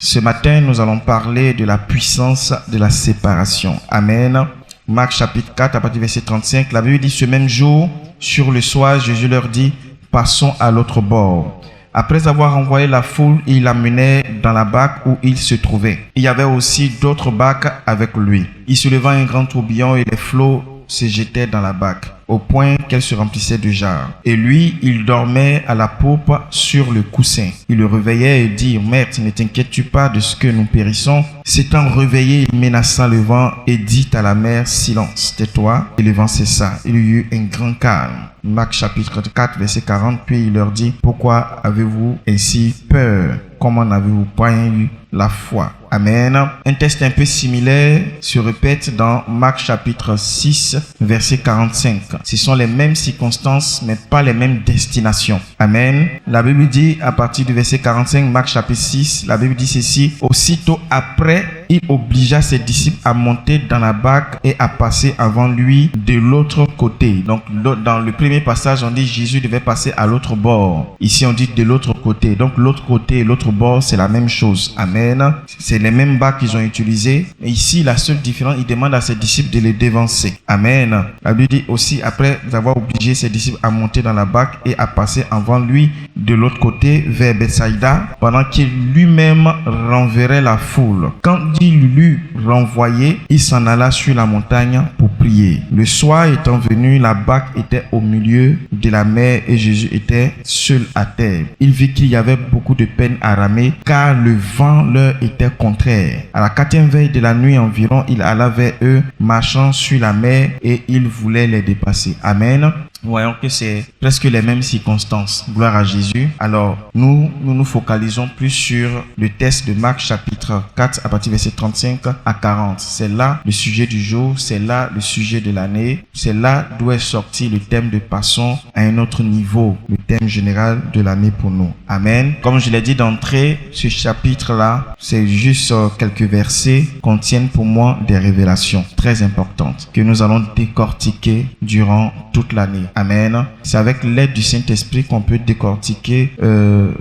Ce matin, nous allons parler de la puissance de la séparation. Amen. Marc chapitre 4, à partir du verset 35, la Bible dit: ce même jour, sur le soir, Jésus leur dit: passons à l'autre bord. Après avoir envoyé la foule, il l'amenait dans la barque où il se trouvait. Il y avait aussi d'autres barques avec lui. Il se leva un grand tourbillon et les flots se jetaient dans la barque, au point qu'elle se remplissait de jarres. Et lui, il dormait à la poupe sur le coussin. Il le réveillait et dit: Maître, ne t'inquiètes-tu pas de ce que nous périssons? S'étant réveillé, il menaça le vent et dit à la mer: silence, tais-toi. Et le vent cessa. Il y eut un grand calme. Marc chapitre 4, verset 40, puis il leur dit: pourquoi avez-vous ainsi peur? Comment n'avez-vous pas eu la foi? Amen. Un texte un peu similaire se répète dans Marc chapitre 6, verset 45. Ce sont les mêmes circonstances, mais pas les mêmes destinations. Amen. La Bible dit à partir du verset 45, Marc chapitre 6, la Bible dit ceci: aussitôt après, il obligea ses disciples à monter dans la barque et à passer avant lui de l'autre côté. Donc, dans le premier passage, on dit Jésus devait passer à l'autre bord. Ici, on dit de l'autre côté. Donc, l'autre côté et l'autre bord, c'est la même chose. Amen. C'est les mêmes barques qu'ils ont utilisées. Et ici, la seule différence, il demande à ses disciples de les devancer. Amen. La Bible dit aussi, après avoir obligé ses disciples à monter dans la barque et à passer avant lui de l'autre côté vers Bethsaïda, pendant qu'il lui-même renverrait la foule. Quand il l'eut renvoyé, il s'en alla sur la montagne pour prier. Le soir étant venu, la barque était au milieu de la mer et Jésus était seul à terre. Il vit qu'il y avait beaucoup de peine à ramer, car le vent leur était contraire. À la 4e veille de la nuit environ, il alla vers eux, marchant sur la mer, et il voulait les dépasser. Amen. Voyons que c'est presque les mêmes circonstances. Gloire à Jésus. Alors, nous focalisons plus sur le texte de Marc chapitre 4 à partir du verset 35 à 40. C'est là le sujet du jour, c'est là le sujet de l'année, c'est là d'où est sorti le thème de passons à un autre niveau, le thème général de l'année pour nous. Amen. Comme je l'ai dit d'entrée, ce chapitre-là, c'est juste quelques versets contiennent pour moi des révélations très importantes que nous allons décortiquer durant toute l'année. Amen. C'est avec l'aide du Saint-Esprit qu'on peut décortiquer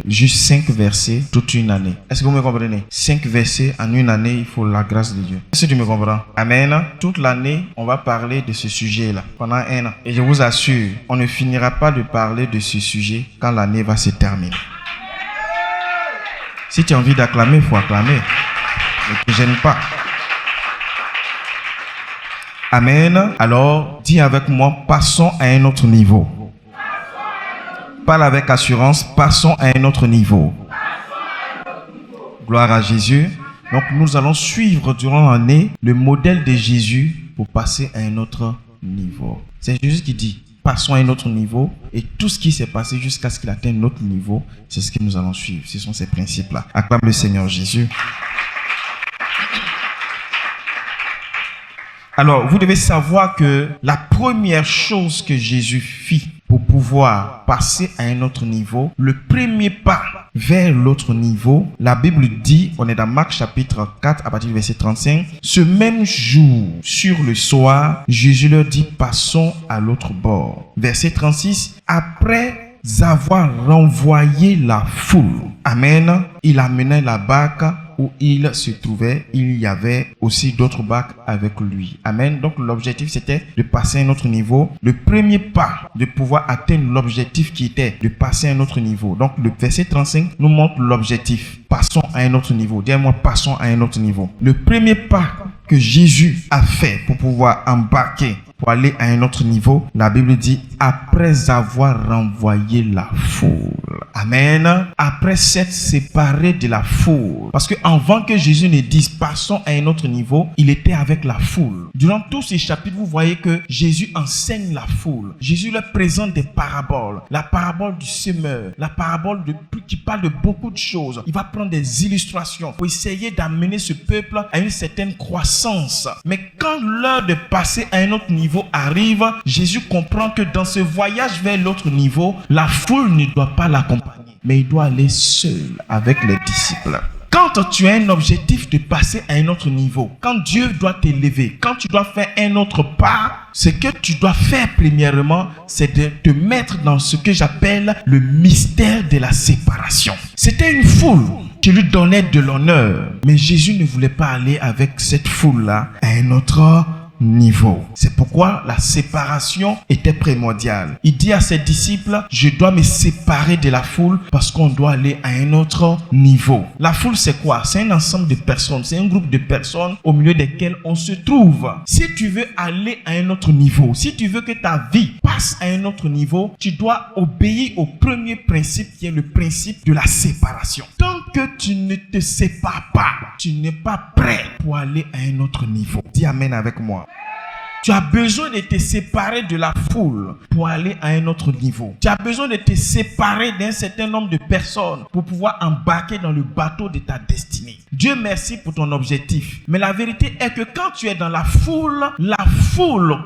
juste 5 versets toute une année. Est-ce que vous me comprenez? 5 versets en une année, il faut la grâce de Dieu. Est-ce que tu me comprends? Amen. Toute l'année, on va parler de ce sujet-là pendant un an. Et je vous assure, on ne finira pas de parler de ce sujet quand l'année va se terminer. Si tu as envie d'acclamer, il faut acclamer. Ne te gêne pas. Amen. Alors, dis avec moi, passons à un autre niveau. Parle avec assurance, passons à un autre niveau. Gloire à Jésus. Donc, nous allons suivre durant l'année le modèle de Jésus pour passer à un autre niveau. C'est Jésus qui dit: passons à un autre niveau, et tout ce qui s'est passé jusqu'à ce qu'il atteigne notre niveau, c'est ce que nous allons suivre. Ce sont ces principes-là. Acclame le Seigneur Jésus. Alors, vous devez savoir que la première chose que Jésus fit pour pouvoir passer à un autre niveau, le premier pas vers l'autre niveau, la Bible dit, on est dans Marc chapitre 4 à partir du verset 35, ce même jour, sur le soir, Jésus leur dit: passons à l'autre bord. Verset 36, après avoir renvoyé la foule, amen, il amenait la barque où il se trouvait, il y avait aussi d'autres barques avec lui. Amen. Donc l'objectif, c'était de passer à un autre niveau. Le premier pas de pouvoir atteindre l'objectif qui était de passer à un autre niveau. Donc le verset 35 nous montre l'objectif. Passons à un autre niveau. Dis-moi, passons à un autre niveau. Le premier pas que Jésus a fait pour pouvoir embarquer, pour aller à un autre niveau, la Bible dit: après avoir renvoyé la foule. Amen. Après s'être séparé de la foule. Parce que avant que Jésus ne dise passons à un autre niveau, il était avec la foule. Durant tous ces chapitres, vous voyez que Jésus enseigne la foule. Jésus leur présente des paraboles. La parabole du semeur, la parabole qui parle de beaucoup de choses. Il va prendre des illustrations pour essayer d'amener ce peuple à une certaine croissance. Mais quand l'heure de passer à un autre niveau arrive, Jésus comprend que dans ce voyage vers l'autre niveau, la foule ne doit pas l'accompagner, mais il doit aller seul avec les disciples. Quand tu as un objectif de passer à un autre niveau, quand Dieu doit t'élever, quand tu dois faire un autre pas, ce que tu dois faire premièrement, c'est de te mettre dans ce que j'appelle le mystère de la séparation. C'était une foule qui lui donnait de l'honneur, mais Jésus ne voulait pas aller avec cette foule-là à un autre niveau. C'est pourquoi la séparation était primordiale. Il dit à ses disciples, je dois me séparer de la foule parce qu'on doit aller à un autre niveau. La foule, c'est quoi? C'est un ensemble de personnes, c'est un groupe de personnes au milieu desquelles on se trouve. Si tu veux aller à un autre niveau, si tu veux que ta vie passe à un autre niveau, tu dois obéir au premier principe qui est le principe de la séparation. Tant que tu ne te sépares pas, tu n'es pas prêt pour aller à un autre niveau. Dis amen avec moi. Tu as besoin de te séparer de la foule pour aller à un autre niveau. Tu as besoin de te séparer d'un certain nombre de personnes pour pouvoir embarquer dans le bateau de ta destinée. Dieu merci pour ton objectif. Mais la vérité est que quand tu es dans la foule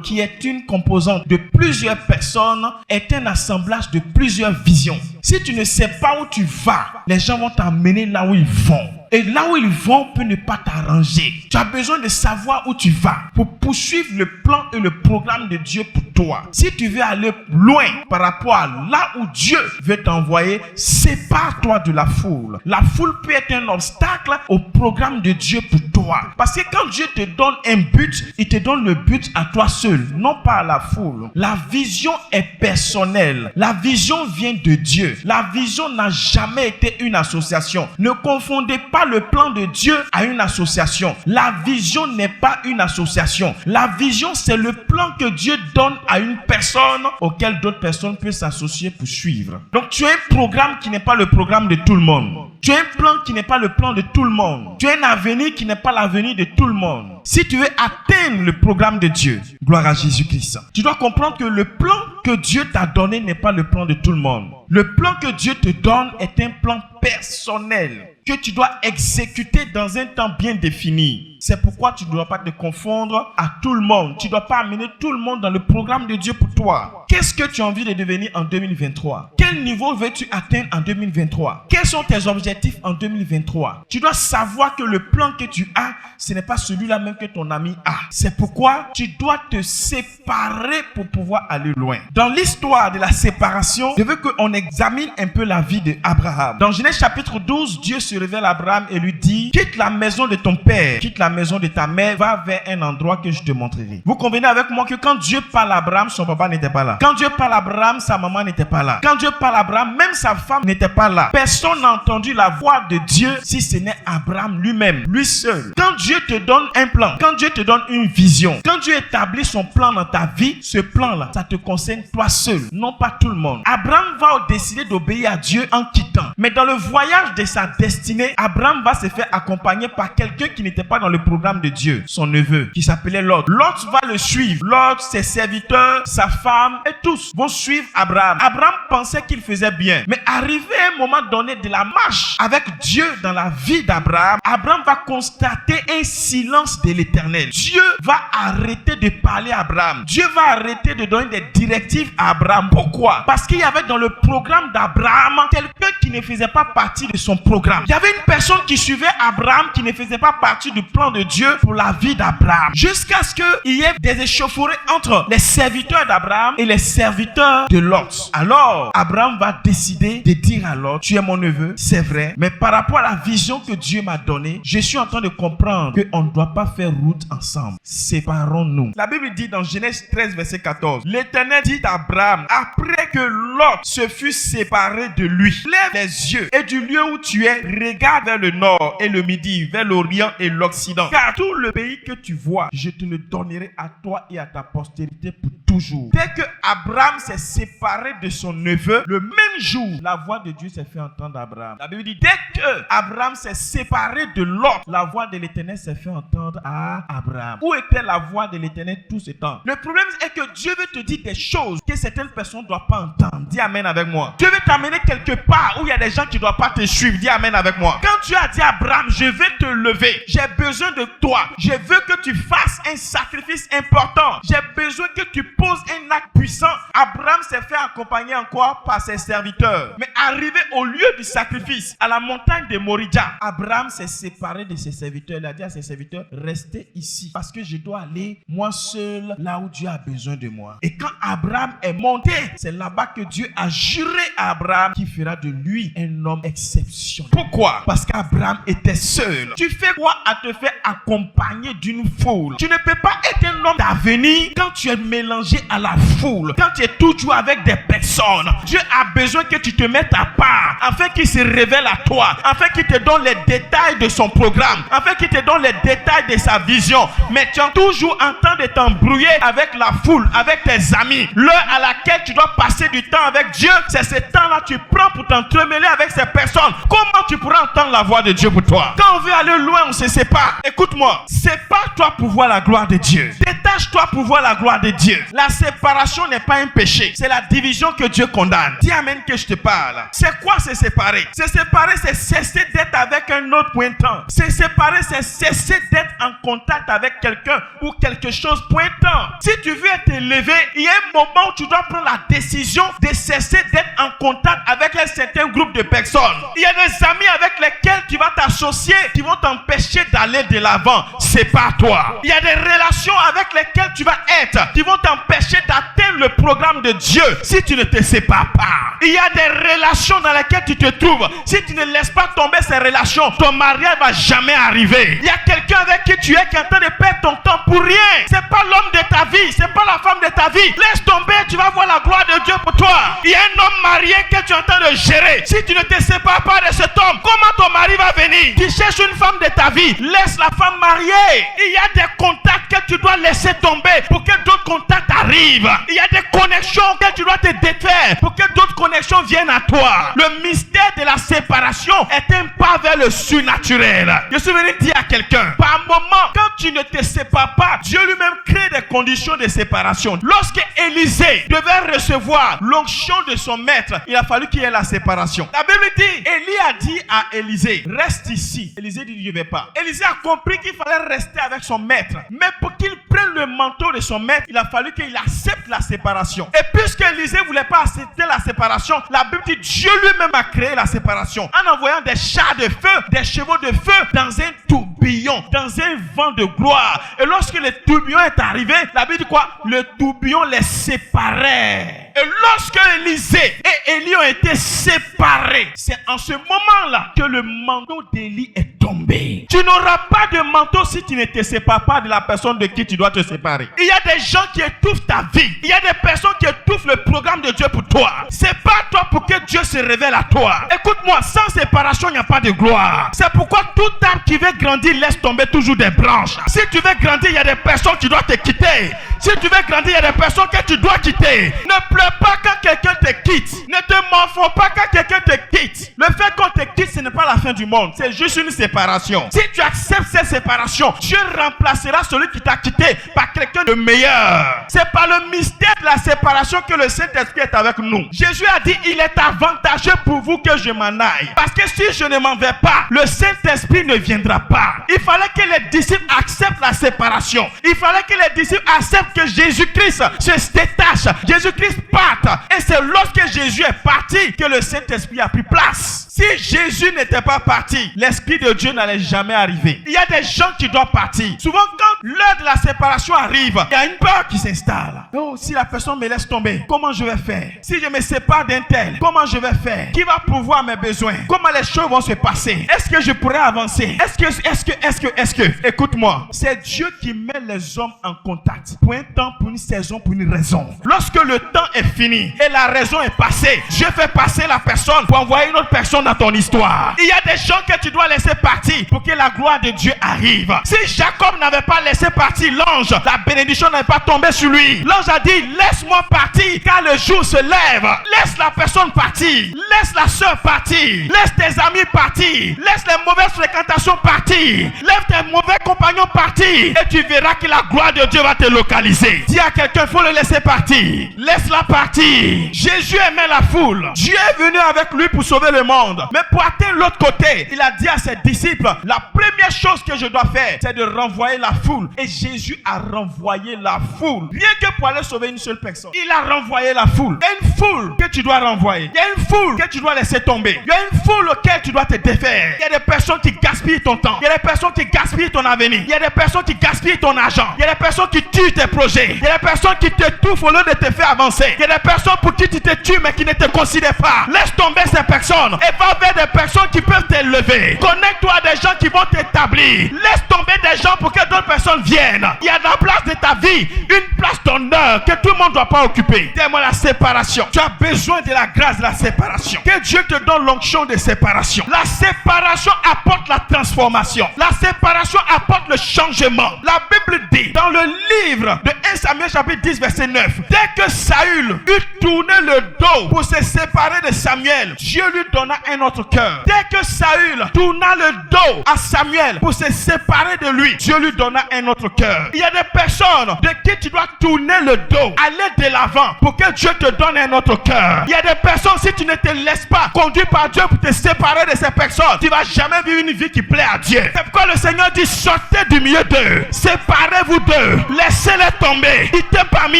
qui est une composante de plusieurs personnes, est un assemblage de plusieurs visions. Si tu ne sais pas où tu vas, les gens vont t'amener là où ils vont. Et là où ils vont peut ne pas t'arranger. Tu as besoin de savoir où tu vas pour poursuivre le plan et le programme de Dieu pour toi. Si tu veux aller loin par rapport à là où Dieu veut t'envoyer, sépare-toi de la foule. La foule peut être un obstacle au programme de Dieu pour toi. Parce que quand Dieu te donne un but, il te donne le but à toi seul, non pas à la foule. La vision est personnelle. La vision vient de Dieu. La vision n'a jamais été une association. Ne confondez pas le plan de Dieu à une association. La vision n'est pas une association. La vision, c'est le plan que Dieu donne à une personne auquel d'autres personnes peuvent s'associer pour suivre. Donc tu as un programme qui n'est pas le programme de tout le monde. Tu as un plan qui n'est pas le plan de tout le monde. Tu as un avenir qui n'est pas l'avenir de tout le monde. Si tu veux atteindre le programme de Dieu, gloire à Jésus-Christ, tu dois comprendre que le plan que Dieu t'a donné n'est pas le plan de tout le monde. Le plan que Dieu te donne est un plan personnel que tu dois exécuter dans un temps bien défini. C'est pourquoi tu ne dois pas te confondre à tout le monde. Tu ne dois pas amener tout le monde dans le programme de Dieu pour toi. Qu'est-ce que tu as envie de devenir en 2023? Quel niveau veux-tu atteindre en 2023? Quels sont tes objectifs en 2023? Tu dois savoir que le plan que tu as, ce n'est pas celui-là même que ton ami a. C'est pourquoi tu dois te séparer pour pouvoir aller loin. Dans l'histoire de la séparation, je veux qu'on examine un peu la vie d'Abraham. Dans Genèse chapitre 12, Dieu se révèle à Abraham et lui dit, quitte la maison de ton père, quitte la maison de ta mère, va vers un endroit que je te montrerai. Vous convenez avec moi que quand Dieu parle à Abraham, son papa n'était pas là. Quand Dieu parle à Abraham, sa maman n'était pas là. Quand Dieu parle à Abraham, même sa femme n'était pas là. Personne n'a entendu la voix de Dieu si ce n'est Abraham lui-même, lui seul. Quand Dieu te donne un plan, quand Dieu te donne une vision, quand Dieu établit son plan dans ta vie, ce plan-là, ça te concerne toi seul, non pas tout le monde. Abraham va décider d'obéir à Dieu en quittant. Mais dans le voyage de sa destinée, Abraham va se faire accompagner par quelqu'un qui n'était pas dans le programme de Dieu, son neveu, qui s'appelait Lot. Lot va le suivre. Lot, ses serviteurs, sa femme et tous vont suivre Abraham. Abraham pensait qu'il faisait bien. Mais arrivé à un moment donné de la marche avec Dieu dans la vie d'Abraham, Abraham va constater un silence de l'Éternel. Dieu va arrêter de parler à Abraham. Dieu va arrêter de donner des directives à Abraham. Pourquoi? Parce qu'il y avait dans le programme d'Abraham quelqu'un qui ne faisait pas partie de son programme. Il y avait une personne qui suivait Abraham qui ne faisait pas partie du plan de Dieu pour la vie d'Abraham. Jusqu'à ce qu'il y ait des échauffourées entre les serviteurs d'Abraham et les serviteurs de Lot. Alors, Abraham va décider de dire à Lot, tu es mon neveu, c'est vrai, mais par rapport à la vision que Dieu m'a donnée, je suis en train de comprendre qu'on ne doit pas faire route ensemble. Séparons-nous. La Bible dit dans Genèse 13, verset 14, l'Éternel dit à Abraham, après que Lot se fut séparé de lui, lève les yeux et du lieu où tu es, regarde vers le nord et le midi, vers l'orient et l'occident. Car tout le pays que tu vois, je te le donnerai à toi et à ta postérité pour toujours. Dès que Abraham s'est séparé de son neveu, le même jour, la voix de Dieu s'est fait entendre à Abraham. La Bible dit, dès que Abraham s'est séparé de Lot, la voix de l'Éternel s'est fait entendre à Abraham. Où était la voix de l'Éternel tout ce temps? Le problème est que Dieu veut te dire des choses que certaines personnes ne doivent pas entendre. Dis amen avec moi. Dieu veut t'amener quelque part où il y a des gens qui ne doivent pas te suivre. Dis amen avec moi. Quand Dieu a dit à Abraham, je vais te lever, j'ai besoin de toi, je veux que tu fasses un sacrifice important, j'ai besoin que tu pose un acte puissant. Abraham s'est fait accompagner en quoi? Par ses serviteurs. Mais arrivé au lieu du sacrifice, à la montagne de Moria, Abraham s'est séparé de ses serviteurs. Il a dit à ses serviteurs, restez ici parce que je dois aller moi seul là où Dieu a besoin de moi. Et quand Abraham est monté, c'est là-bas que Dieu a juré à Abraham qu'il fera de lui un homme exceptionnel. Pourquoi? Parce qu'Abraham était seul. Tu fais quoi à te faire accompagner d'une foule? Tu ne peux pas être un homme d'avenir quand tu es mélangé à la foule, quand tu es toujours avec des personnes. Dieu a besoin que tu te mettes à part afin qu'il se révèle à toi, afin qu'il te donne les détails de son programme, afin qu'il te donne les détails de sa vision. Mais tu es toujours en train de t'embrouiller avec la foule, avec tes amis. L'heure à laquelle tu dois passer du temps avec Dieu, c'est ce temps-là que tu prends pour t'entremêler avec ces personnes. Comment tu pourras entendre la voix de Dieu pour toi? Quand on veut aller loin, on se sépare. Écoute-moi, sépare-toi pour voir la gloire de Dieu. Détache-toi pour voir la gloire de Dieu. La séparation n'est pas un péché, c'est la division que Dieu condamne. Dis amen que je te parle. C'est quoi se séparer? Se séparer, c'est cesser d'être avec un autre point de temps. Se séparer, c'est cesser d'être en contact avec quelqu'un ou quelque chose point de temps. Si tu veux être élevé, il y a un moment où tu dois prendre la décision de cesser d'être en contact avec un certain groupe de personnes. Il y a des amis avec lesquels tu vas t'associer qui vont t'empêcher d'aller de l'avant. Sépare-toi. Il y a des relations avec lesquelles tu vas être qui vont t'empêcher d'atteindre le programme de Dieu si tu ne te sépares pas. Il y a des relations dans lesquelles tu te trouves. Si tu ne laisses pas tomber ces relations, ton mariage va jamais arriver. Il y a quelqu'un avec qui tu es qui est en train de perdre ton temps pour rien. C'est pas l'homme de ta vie, c'est pas la femme de ta vie. Laisse tomber, tu vas voir la gloire de Dieu pour toi. Il y a un homme marié que tu es en train de gérer. Si tu ne te sépares pas de cet homme, comment ton mari va venir? Tu cherches une femme de ta vie, laisse la femme mariée. Il y a des contacts que tu dois laisser tomber pour que d'autres contacts arrivent. Il y a des connexions que tu dois te défaire pour que d'autres connexions viennent à toi. Le mystère de la séparation est un pas vers le surnaturel. Je suis venu dire à quelqu'un, par moment, quand tu ne te sépares pas, Dieu lui-même crée des conditions de séparation. Lorsque Élisée devait recevoir l'onction de son maître, il a fallu qu'il y ait la séparation. La Bible dit, Élie a dit à Élisée, reste ici. Élisée dit, je ne vais pas. Élisée a compris qu'il fallait rester avec son maître. Mais pour qu'il prenne le manteau de son maître, il a fallu qu'il accepte la séparation. Et puisque Élisée ne voulait pas accepter la séparation, la Bible dit, Dieu lui-même a créé la séparation en envoyant des chars de feu, des chevaux de feu dans un tourbillon, dans un vent de gloire. Et lorsque le tourbillon est arrivé, la Bible dit quoi? Le tourbillon les séparait. Et lorsque Élisée et Élie ont été séparés, c'est en ce moment-là que le manteau d'Élie est tombé. Tu n'auras pas de manteau si tu ne te sépares pas de la personne de qui tu dois te séparer. Il y a des gens qui étouffent ta vie. Il y a des personnes qui étouffent le programme de Dieu pour toi. Sépare-toi pour que Dieu se révèle à toi. Écoute-moi, sans séparation, il n'y a pas de gloire. C'est pourquoi tout arbre qui veut grandir laisse tomber toujours des branches. Si tu veux grandir, il y a des personnes qui doivent te quitter. Si tu veux grandir, il y a des personnes que tu dois quitter. Ne pleure pas quand quelqu'un te quitte. Ne te morfonds pas quand quelqu'un te quitte. Le fait qu'on te quitte, ce n'est pas la fin du monde. C'est juste une séparation. Si tu acceptes cette séparation, Dieu remplacera celui qui t'a quitté par quelqu'un de meilleur. C'est par le mystère de la séparation que le Saint-Esprit est avec nous. Jésus a dit, il est avantageux pour vous que je m'en aille. Parce que si je ne m'en vais pas, le Saint-Esprit ne viendra pas. Il fallait que les disciples acceptent la séparation. Il fallait que les disciples acceptent que Jésus-Christ se détache. Jésus-Christ parte. Et c'est lorsque Jésus est parti que le Saint-Esprit a pris place. Si Jésus n'était pas parti, l'Esprit de Dieu n'allait jamais arriver. Il y a des gens qui doivent partir. Souvent, quand l'heure de la séparation arrive, il y a une peur qui s'installe. Oh, si la personne me laisse tomber, comment je vais faire? Si je me sépare d'un tel, comment je vais faire? Qui va pourvoir mes besoins? Comment les choses vont se passer? Est-ce que je pourrais avancer? Est-ce que écoute-moi, c'est Dieu qui met les hommes en contact pour un temps, pour une saison, pour une raison. Lorsque le temps est fini et la raison est passée, Dieu fait passer la personne pour envoyer une autre personne dans ton histoire. Il y a des gens que tu dois laisser partir pour que la gloire de Dieu arrive. Si Jacob n'avait pas laissé partir l'ange, la bénédiction n'avait pas tombé sur lui. L'ange a dit, laisse-moi partir car le jour se lève. Laisse la personne partir. Laisse la soeur partir. Laisse tes amis partir. Laisse les mauvaises fréquentations partir. Laisse tes mauvais compagnons partir. Et tu verras que la gloire de Dieu va te localiser. Dis à quelqu'un, il faut le laisser partir. Laisse-la partir. Jésus aimait la foule. Dieu est venu avec lui pour sauver le monde. Mais pour atteindre l'autre côté, il a dit à ses disciples, la première première chose que je dois faire, c'est de renvoyer la foule. Et Jésus a renvoyé la foule. Rien que pour aller sauver une seule personne. Il a renvoyé la foule. Il y a une foule que tu dois renvoyer. Il y a une foule que tu dois laisser tomber. Il y a une foule auquel tu dois te défaire. Il y a des personnes qui gaspillent ton temps. Il y a des personnes qui gaspillent ton avenir. Il y a des personnes qui gaspillent ton argent. Il y a des personnes qui tuent tes projets. Il y a des personnes qui t'étouffent au lieu de te faire avancer. Il y a des personnes pour qui tu te tues mais qui ne te considèrent pas. Laisse tomber ces personnes et va vers des personnes qui peuvent t'élever. Connecte-toi à des gens qui vont t'établir. Laisse tomber des gens pour que d'autres personnes viennent. Il y a dans la place de ta vie une place d'honneur que tout le monde ne doit pas occuper. Dis-moi la séparation. Tu as besoin de la grâce de la séparation. Que Dieu te donne l'onction de séparation. La séparation apporte la transformation. La séparation apporte le changement. La Bible dit dans le livre de 1 Samuel chapitre 10 verset 9, dès que Saül eut tourné le dos pour se séparer de Samuel, Dieu lui donna un autre cœur. Dès que Saül tourna le dos à Samuel pour se séparer de lui, Dieu lui donna un autre cœur. Il y a des personnes de qui tu dois tourner le dos, aller de l'avant pour que Dieu te donne un autre cœur. Il y a des personnes, si tu ne te laisses pas conduire par Dieu pour te séparer de ces personnes, tu ne vas jamais vivre une vie qui plaît à Dieu. C'est pourquoi le Seigneur dit, sortez du milieu d'eux, séparez-vous d'eux, laissez-les tomber. Il était parmi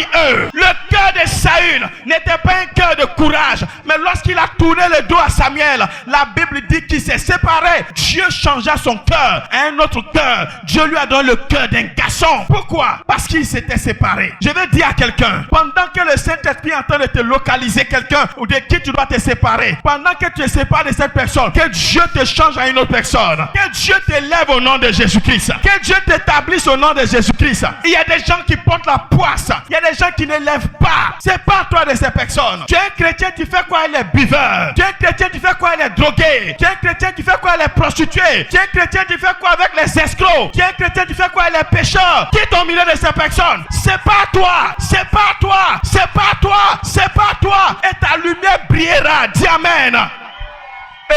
eux. Le cœur de Saül n'était pas un cœur de courage, mais lorsqu'il a tourné le dos à Samuel, la Bible dit qu'il s'est séparé. Dieu changea son cœur à un autre cœur. Dieu lui a donné le cœur d'un garçon. Pourquoi? Parce qu'il s'était séparé. Je vais dire à quelqu'un, pendant que le Saint-Esprit est en train de te localiser quelqu'un ou de qui tu dois te séparer, pendant que tu te sépares de cette personne, que Dieu te change à une autre personne. Que Dieu t'élève au nom de Jésus-Christ. Que Dieu t'établisse au nom de Jésus-Christ. Il y a des gens qui portent la poisse. Il y a des gens qui ne lèvent pas. Sépare-toi de ces personnes. Tu es un chrétien, tu fais quoi? Il est buveur. Tu es un chrétien, tu fais quoi? Il est drogué. Tu es un chrétien, tu fais quoi? Il est prostitué. Tu es un chrétien, tu fais quoi avec les escrocs? Tu es un chrétien, tu fais quoi? Il est pécheur. Quitte au milieu de ces personnes. Sépare-toi. Sépare-toi. Sépare-toi. Sépare-toi. Et ta lumière brillera. Dis amen.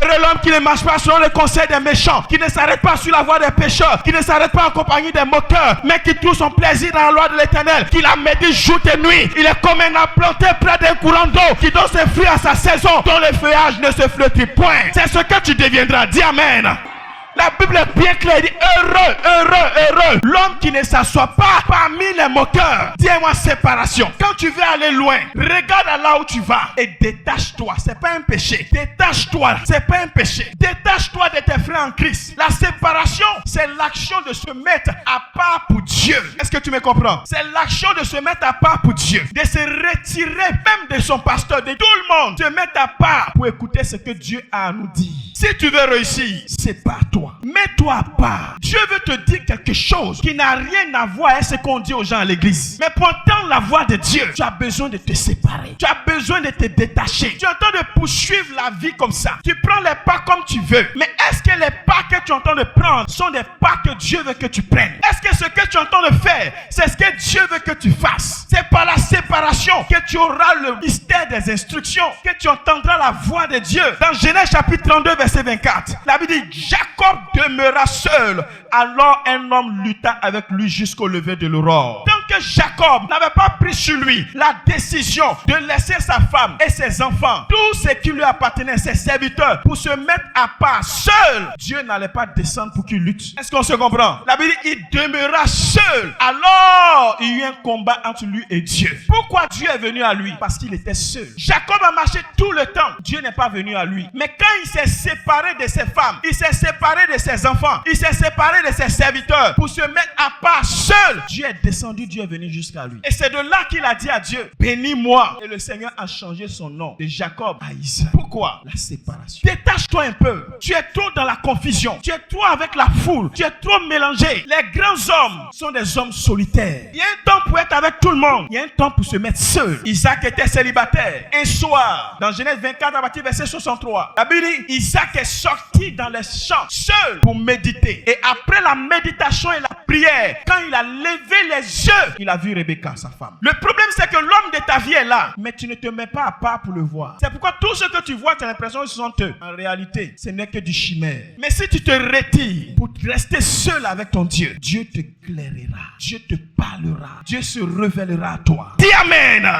Heureux l'homme qui ne marche pas selon le conseil des méchants, qui ne s'arrête pas sur la voie des pécheurs, qui ne s'arrête pas en compagnie des moqueurs, mais qui trouve son plaisir dans la loi de l'Éternel, qui la médite jour et nuit. Il est comme un arbre planté près d'un courant d'eau, qui donne ses fruits à sa saison, dont le feuillage ne se flétrit point. C'est ce que tu deviendras. Dis amen. La Bible est bien claire, dit heureux, heureux, heureux l'homme qui ne s'assoit pas parmi les moqueurs. Dis-moi séparation. Quand tu veux aller loin, regarde à là où tu vas et détache-toi. C'est pas un péché. Détache-toi, c'est pas un péché. Détache-toi de tes frères en Christ. La séparation, c'est l'action de se mettre à part pour Dieu. Est-ce que tu me comprends? C'est l'action de se mettre à part pour Dieu, de se retirer même de son pasteur, de tout le monde, se mettre à part pour écouter ce que Dieu a à nous dire. Si tu veux réussir, sépare-toi. Mets-toi à part. Dieu veut te dire quelque chose qui n'a rien à voir avec ce qu'on dit aux gens à l'église. Mais pour entendre la voix de Dieu, tu as besoin de te séparer. Tu as besoin de te détacher. Tu es en train de poursuivre la vie comme ça. Tu prends les pas comme tu veux. Mais est-ce que les pas que tu es en train de prendre sont des pas que Dieu veut que tu prennes? Est-ce que ce que tu es en train de faire, c'est ce que Dieu veut que tu fasses? C'est par la séparation que tu auras le mystère des instructions, que tu entendras la voix de Dieu. Dans Genèse chapitre 32 verset 24, la Bible dit, Jacob demeura seul. Alors un homme lutta avec lui jusqu'au lever de l'aurore. Tant que Jacob n'avait pas pris sur lui la décision de laisser sa femme et ses enfants, tout ce qui lui appartenait, ses serviteurs, pour se mettre à part seul, Dieu n'allait pas descendre pour qu'il lutte. Est-ce qu'on se comprend? La Bible dit, il demeura seul. Alors il y eut un combat entre lui et Dieu. Pourquoi Dieu est venu à lui? Parce qu'il était seul. Jacob a marché tout le temps. Dieu n'est pas venu à lui. Mais quand il s'est séparé de ses femmes, il s'est séparé de ses enfants, il s'est séparé de ses serviteurs pour se mettre à part seul, Dieu est descendu, Dieu est venu jusqu'à lui. Et c'est de là qu'il a dit à Dieu, bénis-moi. Et le Seigneur a changé son nom de Jacob à Israël. Pourquoi? La séparation. Détache-toi un peu. Tu es trop dans la confusion. Tu es trop avec la foule. Tu es trop mélangé. Les grands hommes sont des hommes solitaires. Il y a un temps pour être avec tout le monde. Il y a un temps pour se mettre seul. Isaac était célibataire. Un soir, dans Genèse 24 à partir du verset 63, la Bible dit, Isaac est sorti dans les champs seul pour méditer. Et après la méditation et la prière, quand il a levé les yeux, il a vu Rebecca, sa femme. Le problème, c'est que l'homme de ta vie est là, mais tu ne te mets pas à part pour le voir. C'est pourquoi tout ce que tu vois, tu as l'impression que ce sont eux. En réalité, ce n'est que du chimère. Mais si tu te retires pour rester seul avec ton Dieu, Dieu te éclairera, Dieu te parlera, Dieu se révélera à toi. Dis amen.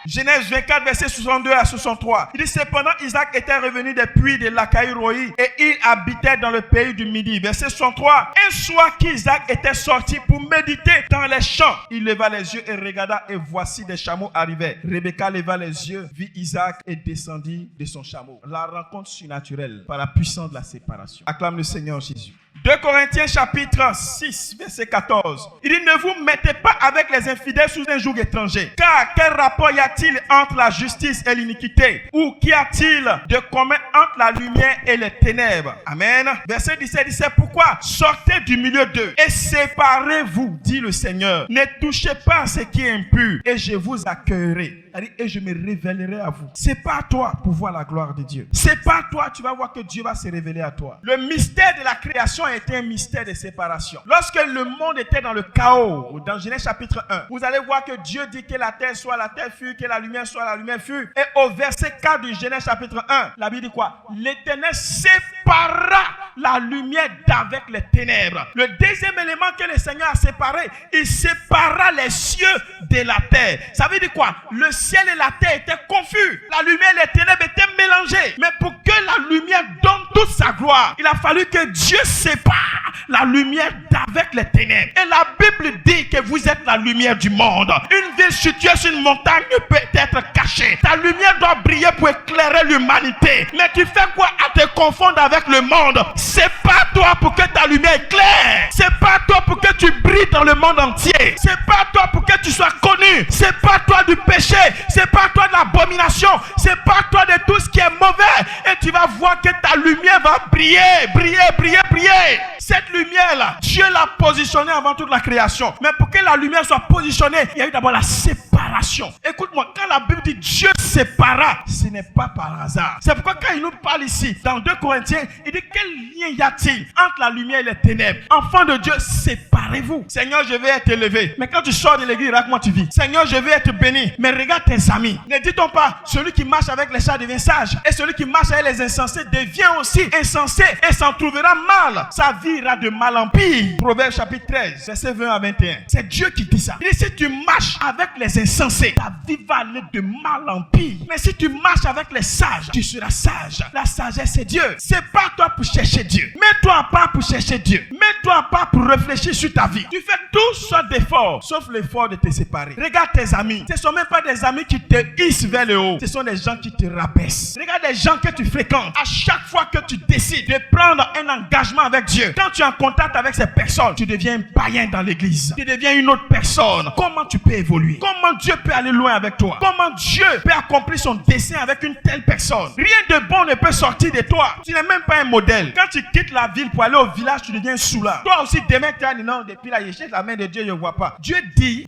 Genèse 24, verset 62 à 63. Il dit, cependant, Isaac était revenu des puits de Lacaïroi et il habitait dans le pays du Midi. Verset 63. Un soir qu'Isaac était sorti pour méditer dans les champs, il leva les yeux et regarda et voici des chameaux arrivaient. Rebecca leva les yeux, vit Isaac et descendit de son chameau. La rencontre surnaturelle par la puissance de la séparation. Acclame le Seigneur Jésus. 2 Corinthiens chapitre 6, verset 14. Il dit, ne vous mettez pas avec les infidèles sous un joug étranger. Car quel rapport y a-t-il entre la justice et l'iniquité? Ou qu'y a-t-il de commun entre la lumière et les ténèbres? Amen. Verset 17, dit, c'est pourquoi sortez du milieu d'eux et séparez-vous, dit le Seigneur. Ne touchez pas à ce qui est impur et je vous accueillerai. Et je me révélerai à vous. C'est pas toi pour voir la gloire de Dieu. C'est pas toi, tu vas voir que Dieu va se révéler à toi. Le mystère de la création était un mystère de séparation. Lorsque le monde était dans le chaos, dans Genèse chapitre 1, vous allez voir que Dieu dit que la terre soit, la terre fut, que la lumière soit, la lumière fut. Et au verset 4 du Genèse chapitre 1, la Bible dit quoi? L'Éternel sépara la lumière d'avec les ténèbres. Le deuxième élément que le Seigneur a séparé, il sépara les cieux de la terre. Ça veut dire quoi? Le ciel et la terre étaient confus. La lumière et les ténèbres étaient mélangées. Mais pour que la lumière donne toute sa gloire, il a fallu que Dieu sépare la lumière d'avec les ténèbres. Et la Bible dit que vous êtes la lumière du monde. Une ville située sur une montagne ne peut être cachée. Ta lumière doit briller pour éclairer l'humanité. Mais tu fais quoi à te confondre avec le monde? C'est pas toi pour que ta lumière éclaire. C'est pas toi pour que tu brilles dans le monde entier. C'est pas toi pour que tu sois connu. C'est pas toi du péché. C'est pas toi de l'abomination. C'est pas toi de tout ce qui est mauvais. Et tu vas voir que ta lumière va briller, briller, briller, briller. Cette lumière-là, Dieu l'a positionnée avant toute la création. Mais pour que la lumière soit positionnée, il y a eu d'abord la séparation. Écoute-moi, quand la Bible dit Dieu sépara, ce n'est pas par hasard. C'est pourquoi quand il nous parle ici, dans 2 Corinthiens, il dit quel lien y a-t-il entre la lumière et les ténèbres? Enfants de Dieu, séparez-vous. Seigneur, je vais être élevé. Mais quand tu sors de l'église, regarde comment tu vis. Seigneur, je vais être béni. Mais regarde tes amis. Ne dit-on pas, celui qui marche avec les sages devient sage, et celui qui marche avec les insensés devient aussi insensé et s'en trouvera mal. Sa vie ira de mal en pire. Proverbe chapitre 13, verset 20 à 21. C'est Dieu qui dit ça. Il dit, si tu marches avec les insensés, ta vie va aller de mal en pire. Mais si tu marches avec les sages, tu seras sage. La sagesse, c'est Dieu. C'est pas toi pour chercher Dieu. Mets-toi à part pour chercher Dieu. Mets-toi à part pour réfléchir sur ta vie. Tu fais tout sortes d'efforts, sauf l'effort de te séparer. Regarde tes amis. Ce ne sont même pas des amis qui te hissent vers le haut. Ce sont des gens qui te rabaissent. Regarde les gens que tu fréquentes. À chaque fois que tu décides de prendre un engagement avec Dieu, quand tu es en contact avec ces personnes, tu deviens un païen dans l'église. Tu deviens une autre personne. Comment tu peux évoluer? Comment Dieu peut aller loin avec toi? Comment Dieu peut accomplir son dessein avec une telle personne? Rien de bon ne peut sortir de toi. Tu n'es même pas un modèle. Quand tu quittes la ville pour aller au village, tu deviens un soulard. Toi aussi, demain, tu as dit non, depuis là, je cherche la main de Dieu, je ne vois pas. Dieu dit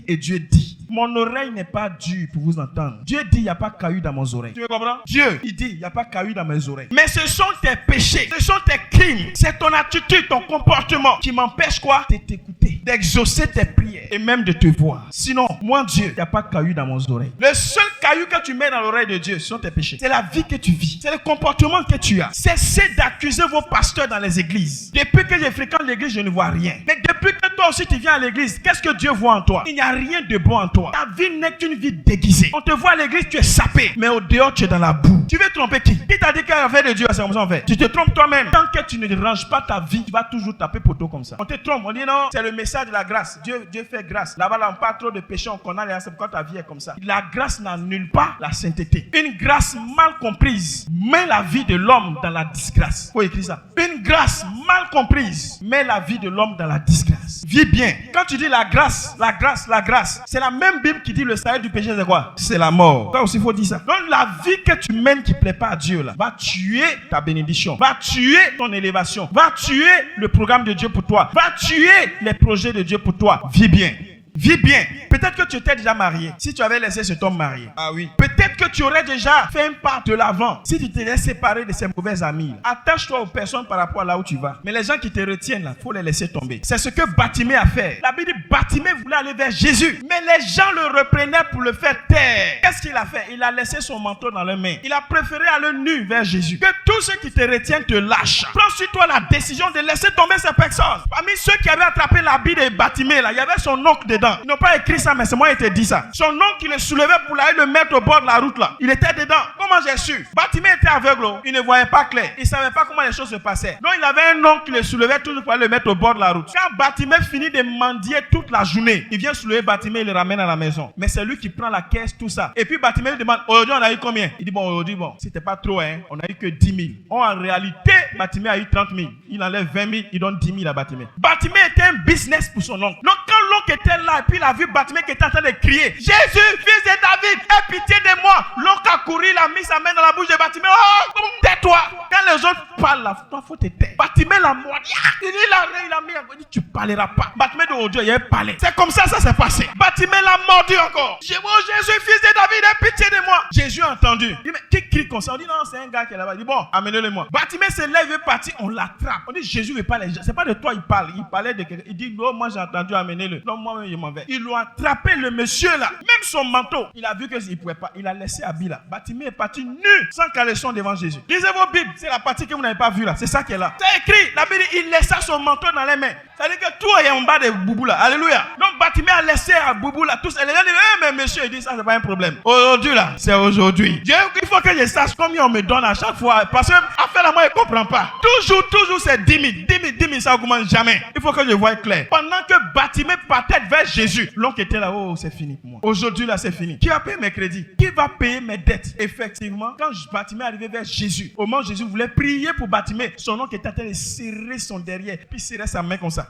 et Dieu dit. Mon oreille n'est pas dure pour vous entendre. Dieu dit, il n'y a pas caillou dans mes oreilles. Tu me comprends? Dieu, il dit, il n'y a pas caillou dans mes oreilles. Mais ce sont tes péchés, ce sont tes crimes, c'est ton attitude, ton comportement qui m'empêche quoi? De t'écouter, d'exaucer tes prières et même de te voir. Sinon, moi Dieu, il n'y a pas caillou dans mes oreilles. Le seul caillou que tu mets dans l'oreille de Dieu, ce sont tes péchés. C'est la vie que tu vis, c'est le comportement que tu as. Cessez d'accuser vos pasteurs dans les églises. Depuis que je fréquente l'église, je ne vois rien. Mais depuis que toi aussi tu viens à l'église, qu'est-ce que Dieu voit en toi? Il n'y a rien de bon en toi. Ta vie n'est qu'une vie déguisée. On te voit à l'église, tu es sapé, mais au dehors, tu es dans la boue. Tu veux tromper qui? Qui t'a dit qu'à faire de Dieu, c'est comme ça on fait? Tu te trompes toi-même. Tant que tu ne ranges pas ta vie, tu vas toujours taper poteau comme ça. On te trompe, on dit non, c'est le message de la grâce. Dieu fait grâce. Là-bas, on parle trop de péché, on condamne les gens, c'est pourquoi ta vie est comme ça. La grâce n'annule pas la sainteté. Une grâce mal comprise met la vie de l'homme dans la disgrâce. Faut écrire ça. Une grâce mal comprise met la vie de l'homme dans la disgrâce. Vis bien. Quand tu dis la grâce, la grâce, la grâce, c'est la même Bible qui dit le salaire du péché, c'est quoi? C'est la mort. Toi aussi, il faut dire ça. Donc, la vie que tu mènes qui ne plaît pas à Dieu, là, va tuer ta bénédiction, va tuer ton élévation, va tuer le programme de Dieu pour toi, va tuer les projets de Dieu pour toi. Vis bien. Vis bien. Peut-être que tu étais déjà marié. Si tu avais laissé cet homme marié. Ah oui. Peut-être que tu aurais déjà fait un pas de l'avant. Si tu t'es séparé de ces mauvais amis, attache-toi aux personnes par rapport à là où tu vas. Mais les gens qui te retiennent là, faut les laisser tomber. C'est ce que Bartimée a fait. La Bible dit Bartimée voulait aller vers Jésus, mais les gens le reprenaient pour le faire taire. Qu'est-ce qu'il a fait? Il a laissé son manteau dans les mains. Il a préféré aller nu vers Jésus. Que tous ceux qui te retiennent te lâchent. Prends sur toi la décision de laisser tomber ces personnes. Parmi ceux qui avaient attrapé l'habit de Bartimée là, il y avait son oncle dedans. Ils n'ont pas écrit ça, mais c'est moi qui te dis ça. Son oncle qui le soulevait pour aller le mettre au bord de la route là. Il était dedans. Comment j'ai su? Bartimée était aveugle. Il ne voyait pas clair. Il ne savait pas comment les choses se passaient. Donc il avait un oncle qui le soulevait toujours pour aller le mettre au bord de la route. Quand Bartimée finit de mendier toute la journée, il vient soulever Bartimée et le ramène à la maison. Mais c'est lui qui prend la caisse, tout ça. Et puis Bartimée lui demande, aujourd'hui on a eu combien? Il dit, bon, aujourd'hui, c'était pas trop, hein. On a eu que 10 000. En réalité, Bartimée a eu 30 000. Il enlève 20 000, il donne 10 000 à Bartimée. Bartimée était un business pour son oncle. Donc quand l'oncle était là, et puis il a vu Bartimée qui était en train de crier, Jésus, fils de David, aie pitié de moi. L'oncle a couru, il a mis sa main dans la bouche de Bartimée. Oh, tais-toi. Quand les autres parlent là, toi, faut te taire. Bartimée l'a mordu. Il a mis, il dit, tu parleras pas. Bartimée de Dieu, il a parlé. C'est comme ça s'est passé. Bartimée l'a mordu encore. Je dis, oh Jésus, fils de David, aie pitié de moi. Jésus a entendu. Il dit, mais qui crie comme ça? On dit, non, c'est un gars qui est là-bas. Il dit, bon, amenez-le-moi. Bartimée se lève, il veut partir, on l'attrape. On dit, Jésus veut pas les gens. C'est pas de toi, il parle. Il parlait de quelqu'un. Il dit, non, moi j'ai entendu, amenez-le. Non, moi, je m'en vais. Ils l'ont attrapé, le monsieur là. Même son manteau. Il a vu qu'il ne pouvait pas. Il a laissé habit là. Bartimée est parti nu, sans caleçon devant Jésus. Lisez vos Bibles. C'est la partie que vous n'avez pas vue là. C'est ça qui est là. C'est écrit. La Bible, il laissa son manteau dans les mains. Ça veut dire que tout est en bas de Boubou là. Alléluia. Donc Bartimée a laissé à Boubou là. Tous, les gens disent, mais monsieur, il dit ça, c'est pas un problème. Aujourd'hui là, c'est aujourd'hui. Dieu, il faut que je sache combien on me donne à chaque fois. Parce que, affaire là, moi, je ne comprends pas. Toujours, c'est 10 000. 10 000, ça augmente jamais. Il faut que je voie clair. Pendant que Bartimée partait vers Jésus, l'oncle était là, oh, c'est fini pour moi. Aujourd'hui là, c'est fini. Qui va payer mes crédits? Qui va payer mes dettes? Effectivement, quand Bartimée est arrivé vers Jésus, au moment où Jésus voulait prier pour Bartimée, son oncle était en train de serrer son derrière, puis serrer sa main comme ça.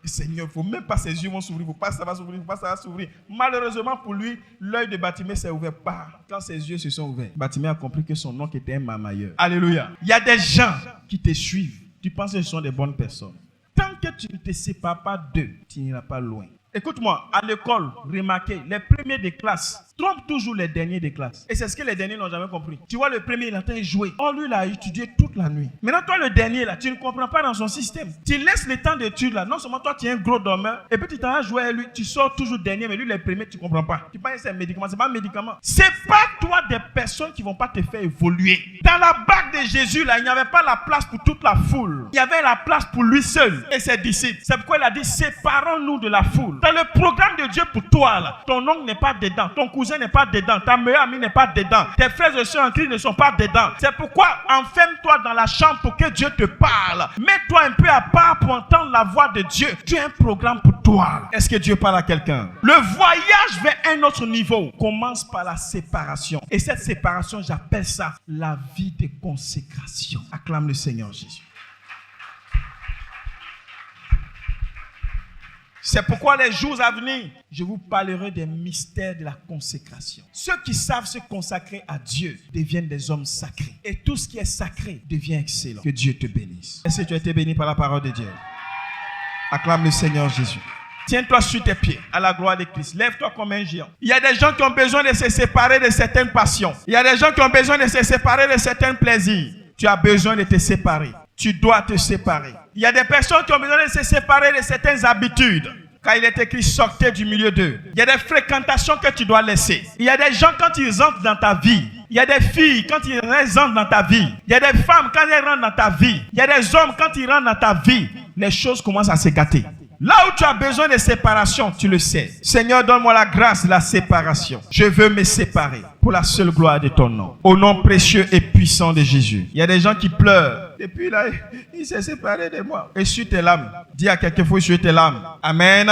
Et Seigneur, il ne faut même pas ses yeux vont s'ouvrir, il ne faut pas ça va s'ouvrir, il ne faut pas ça va s'ouvrir. Malheureusement pour lui, l'œil de Bartimée s'est ouvert pas. Quand ses yeux se sont ouverts, Bartimée a compris que son oncle était un mamailleur. Alléluia. Il y a des gens qui te suivent. Tu penses que ce sont des bonnes personnes. Tant que tu ne te sépares pas d'eux, tu n'iras pas loin. Écoute-moi, à l'école, remarquez, les premiers des classes trompent toujours les derniers des classes. Et c'est ce que les derniers n'ont jamais compris. Tu vois, le premier, il est en train de jouer. Oh, lui, il a étudié toute la nuit. Maintenant, toi, le dernier, là, tu ne comprends pas dans son système. Tu laisses le temps d'étude, là. Non seulement toi, tu es un gros dormeur, et puis tu t'en vas jouer à lui, tu sors toujours dernier, mais lui, les premiers, tu ne comprends pas. Tu penses que c'est un médicament, c'est pas un médicament. C'est pas toi des personnes qui ne vont pas te faire évoluer. Dans la bague de Jésus, là, il n'y avait pas la place pour toute la foule. Il y avait la place pour lui seul et ses disciples. C'est pourquoi il a dit, séparons-nous de la foule. Dans le programme de Dieu pour toi, là, ton oncle n'est pas dedans, ton cousin n'est pas dedans, ta meilleure amie n'est pas dedans, tes frères et soeurs en Christ ne sont pas dedans. C'est pourquoi enferme-toi dans la chambre pour que Dieu te parle. Mets-toi un peu à part pour entendre la voix de Dieu. Dieu a un programme pour toi. Est-ce que Dieu parle à quelqu'un? Le voyage vers un autre niveau commence par la séparation. Et cette séparation, j'appelle ça la vie de consécration. Acclame le Seigneur Jésus. C'est pourquoi les jours à venir, je vous parlerai des mystères de la consécration. Ceux qui savent se consacrer à Dieu deviennent des hommes sacrés. Et tout ce qui est sacré devient excellent. Que Dieu te bénisse. Est-ce que tu as été béni par la parole de Dieu? Acclame le Seigneur Jésus. Tiens-toi sur tes pieds à la gloire de Christ. Lève-toi comme un géant. Il y a des gens qui ont besoin de se séparer de certaines passions. Il y a des gens qui ont besoin de se séparer de certains plaisirs. Tu as besoin de te séparer. Tu dois te séparer. Il y a des personnes qui ont besoin de se séparer de certaines habitudes. Car il est écrit, sortez du milieu d'eux. Il y a des fréquentations que tu dois laisser. Il y a des gens quand ils entrent dans ta vie. Il y a des filles quand ils rentrent dans ta vie. Il y a des femmes quand elles rentrent dans ta vie. Il y a des hommes quand ils rentrent dans ta vie. Les choses commencent à se gâter. Là où tu as besoin de séparation, tu le sais. Seigneur, donne-moi la grâce de la séparation. Je veux me séparer pour la seule gloire de ton nom. Au nom précieux et puissant de Jésus. Il y a des gens qui pleurent. Et puis là, il s'est séparé de moi. Essuie tes larmes. Dis à quelqu'un, il faut essuyer tes larmes. Amen.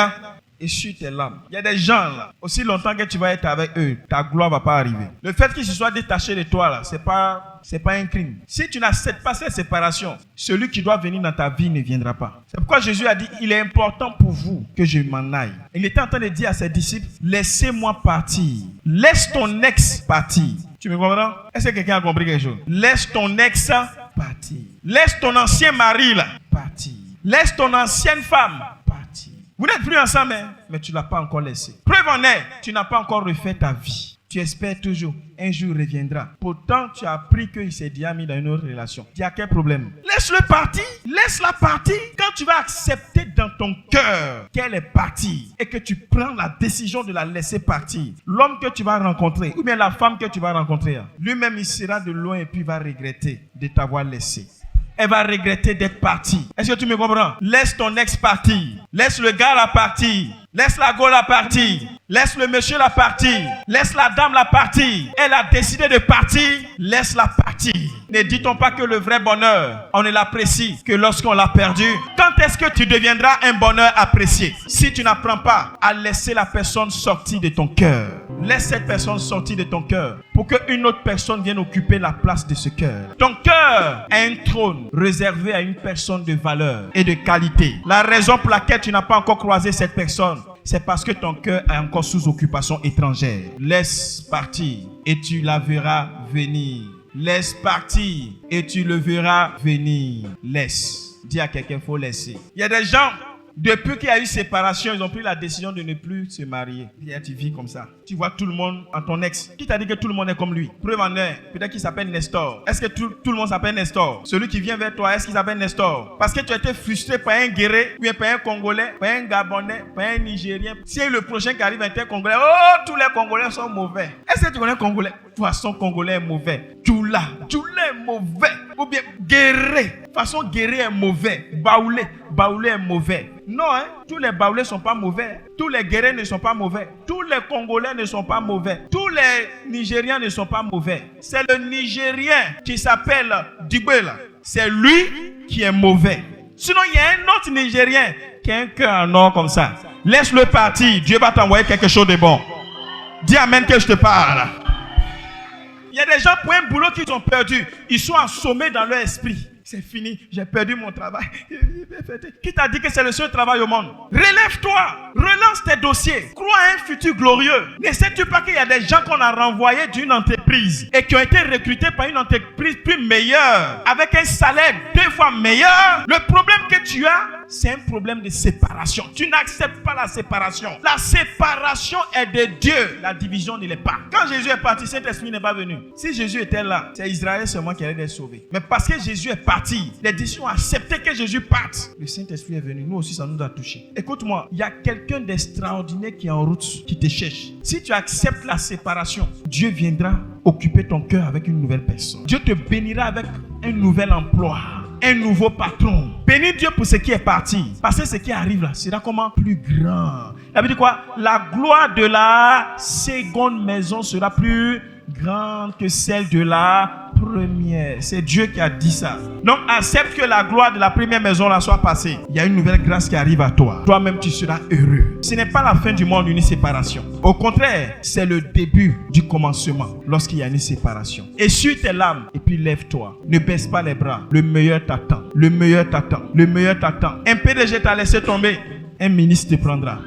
Essuie tes larmes. Il y a des gens là, aussi longtemps que tu vas être avec eux, ta gloire ne va pas arriver. Le fait qu'ils se soient détachés de toi là, c'est pas un crime. Si tu n'acceptes pas cette séparation, celui qui doit venir dans ta vie ne viendra pas. C'est pourquoi Jésus a dit, il est important pour vous que je m'en aille. Il était en train de dire à ses disciples, laissez-moi partir. Laisse ton ex partir. Tu me comprends? Est-ce que quelqu'un a compris quelque chose? Laisse ton ex partir. Laisse ton ancien mari là partir. Laisse ton ancienne femme partir. Vous n'êtes plus ensemble, mais tu ne l'as pas encore laissé. Preuve en est, tu n'as pas encore refait ta vie. Tu espères toujours, un jour il reviendra. Pourtant, tu as appris qu'il s'est déjà mis dans une autre relation. Il y a quel problème? Laisse-le partir. Laisse-la partir. Quand tu vas accepter dans ton cœur qu'elle est partie et que tu prends la décision de la laisser partir, l'homme que tu vas rencontrer, ou bien la femme que tu vas rencontrer, lui-même il sera de loin et puis il va regretter de t'avoir laissé. Elle va regretter d'être partie. Est-ce que tu me comprends? Laisse ton ex partir. Laisse le gars la partir. Laisse la go la partir. Laisse le monsieur la partir. Laisse la dame la partir. Elle a décidé de partir. Laisse-la partir. Ne dit-on pas que le vrai bonheur, on ne l'apprécie que lorsqu'on l'a perdu? Quand est-ce que tu deviendras un bonheur apprécié? Si tu n'apprends pas à laisser la personne sortir de ton cœur. Laisse cette personne sortir de ton cœur pour qu'une autre personne vienne occuper la place de ce cœur. Ton cœur a un trône réservé à une personne de valeur et de qualité. La raison pour laquelle tu n'as pas encore croisé cette personne, c'est parce que ton cœur est encore sous occupation étrangère. Laisse partir et tu la verras venir. Laisse partir et tu le verras venir. Laisse. Dis à quelqu'un, il faut laisser. Il y a des gens, depuis qu'il y a eu séparation, ils ont pris la décision de ne plus se marier. Et tu vis comme ça. Tu vois tout le monde en ton ex. Qui t'a dit que tout le monde est comme lui? Preuve en est, peut-être qu'il s'appelle Nestor. Est-ce que tout le monde s'appelle Nestor? Celui qui vient vers toi, est-ce qu'il s'appelle Nestor? Parce que tu as été frustré par un Guéré, ou bien par un Congolais, par un Gabonais, par un Nigérien. Si le prochain qui arrive est un Congolais, oh, tous les Congolais sont mauvais. Est-ce que tu connais un Congolais? De toute façon, Congolais est mauvais. Tchoula est mauvais. Ou bien Guéré. De toute façon, Guéré est mauvais. Baoulé est mauvais. Non, hein? Tous les Baoulés ne sont pas mauvais. Tous les Guérés ne sont pas mauvais. Tous les Congolais ne sont pas mauvais. Tous les Nigériens ne sont pas mauvais. C'est le Nigérien qui s'appelle Dibela. C'est lui qui est mauvais. Sinon, il y a un autre Nigérien qui a un cœur en or comme ça. Laisse-le partir. Dieu va t'envoyer quelque chose de bon. Dis amen que je te parle. Il y a des gens pour un boulot qu'ils ont perdu. Ils sont assommés dans leur esprit. C'est fini, j'ai perdu mon travail. Qui t'a dit que c'est le seul travail au monde? Relève-toi, relance tes dossiers, crois à un futur glorieux. Ne sais-tu pas qu'il y a des gens qu'on a renvoyés d'une entreprise et qui ont été recrutés par une entreprise plus meilleure, avec un salaire 2 fois meilleur? Le problème que tu as, c'est un problème de séparation. Tu n'acceptes pas la séparation. La séparation est de Dieu. La division ne l'est pas. Quand Jésus est parti, Saint-Esprit n'est pas venu. Si Jésus était là, c'est Israël seulement qui allait être sauvé. Mais parce que Jésus est parti, les disciples ont accepté que Jésus parte. Le Saint-Esprit est venu. Nous aussi, ça nous a touché. Écoute-moi, il y a quelqu'un d'extraordinaire qui est en route, qui te cherche. Si tu acceptes la séparation, Dieu viendra occuper ton cœur avec une nouvelle personne. Dieu te bénira avec un nouvel emploi. Un nouveau patron. Bénis Dieu pour ce qui est parti. Parce que ce qui arrive là sera comment? Plus grand. Ça veut dire quoi? La gloire de la seconde maison sera plus grande que celle de la première. C'est Dieu qui a dit ça. Donc accepte que la gloire de la première maison là soit passée. Il y a une nouvelle grâce qui arrive à toi. Toi-même tu seras heureux. Ce n'est pas la fin du monde, une séparation. Au contraire, c'est le début du commencement lorsqu'il y a une séparation. Essuie tes larmes et puis lève-toi. Ne baisse pas les bras. Le meilleur t'attend. Le meilleur t'attend. Le meilleur t'attend. Un PDG t'a laissé tomber. Un ministre te prendra.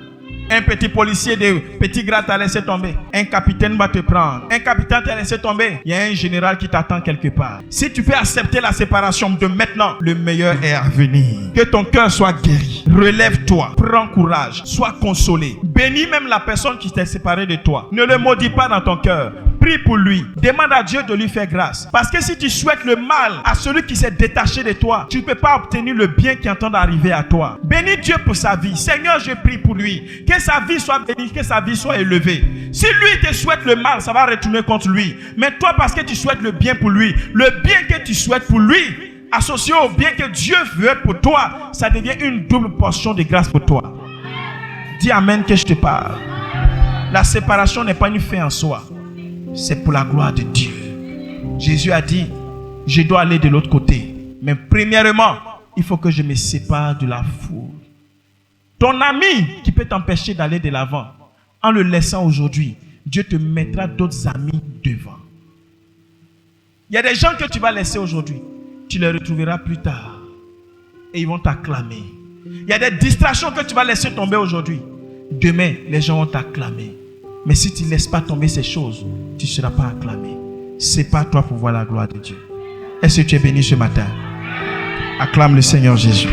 Un petit policier de petit grade t'a laissé tomber. Un capitaine va te prendre. Un capitaine t'a laissé tomber. Il y a un général qui t'attend quelque part. Si tu peux accepter la séparation de maintenant, le meilleur est à venir. Que ton cœur soit guéri. Relève-toi. Prends courage. Sois consolé. Bénis même la personne qui t'est séparée de toi. Ne le maudis pas dans ton cœur. Prie pour lui. Demande à Dieu de lui faire grâce. Parce que si tu souhaites le mal à celui qui s'est détaché de toi, tu ne peux pas obtenir le bien qui est en train d'arriver à toi. Bénis Dieu pour sa vie. Seigneur, je prie pour lui. Que sa vie soit bénie, que sa vie soit élevée. Si lui te souhaite le mal, ça va retourner contre lui. Mais toi, parce que tu souhaites le bien pour lui, le bien que tu souhaites pour lui, associé au bien que Dieu veut pour toi, ça devient une double portion de grâce pour toi. Dis amen que je te parle. La séparation n'est pas une fin en soi. C'est pour la gloire de Dieu. Jésus a dit, je dois aller de l'autre côté. Mais premièrement, il faut que je me sépare de la foule. Ton ami qui peut t'empêcher d'aller de l'avant, en le laissant aujourd'hui, Dieu te mettra d'autres amis devant. Il y a des gens que tu vas laisser aujourd'hui, tu les retrouveras plus tard. Et ils vont t'acclamer. Il y a des distractions que tu vas laisser tomber aujourd'hui. Demain, les gens vont t'acclamer. Mais si tu ne laisses pas tomber ces choses, tu ne seras pas acclamé. C'est pas toi pour voir la gloire de Dieu. Est-ce que tu es béni ce matin? Acclame le Seigneur Jésus.